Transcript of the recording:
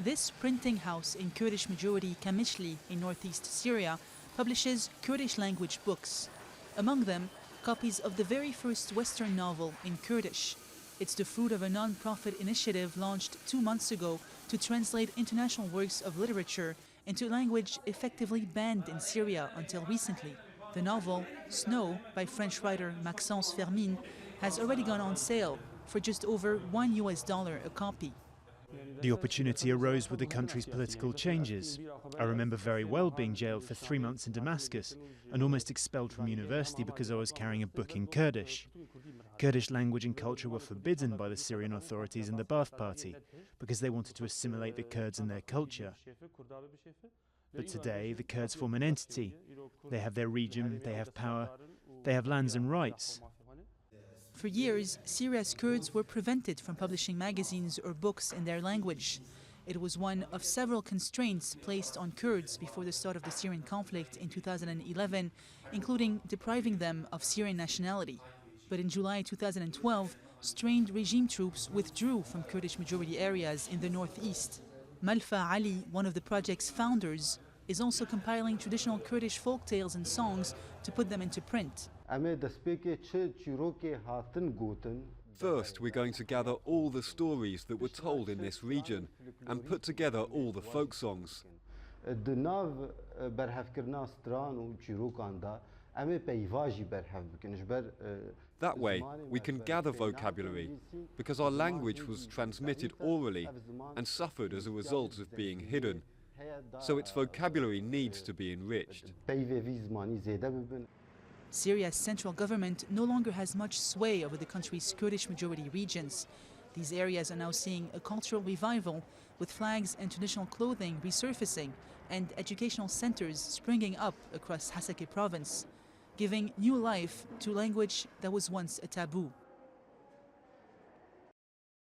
This printing house in Kurdish-majority Qamishli in northeast Syria publishes Kurdish-language books. Among them, copies of the very first Western novel in Kurdish. It's the fruit of a non-profit initiative launched 2 months ago to translate international works of literature into a language effectively banned in Syria until recently. The novel, Snow, by French writer Maxence Fermin, has already gone on sale for just over $1 a copy. The opportunity arose with the country's political changes. I remember very well being jailed for 3 months in Damascus and almost expelled from university because I was carrying a book in Kurdish. Kurdish language and culture were forbidden by the Syrian authorities and the Ba'ath Party because they wanted to assimilate the Kurds and their culture. But today, the Kurds form an entity. They have their region, they have power, they have lands and rights. For years, Syria's Kurds were prevented from publishing magazines or books in their language. It was one of several constraints placed on Kurds before the start of the Syrian conflict in 2011, including depriving them of Syrian nationality. But in July 2012, strained regime troops withdrew from Kurdish-majority areas in the northeast. Malfa Ali, one of the project's founders, is also compiling traditional Kurdish folk tales and songs to put them into print. First, we're going to gather all the stories that were told in this region and put together all the folk songs. That way, we can gather vocabulary, because our language was transmitted orally and suffered as a result of being hidden. So its vocabulary needs to be enriched. Syria's central government no longer has much sway over the country's Kurdish-majority regions. These areas are now seeing a cultural revival, with flags and traditional clothing resurfacing and educational centers springing up across Hasaki province, giving new life to language that was once a taboo.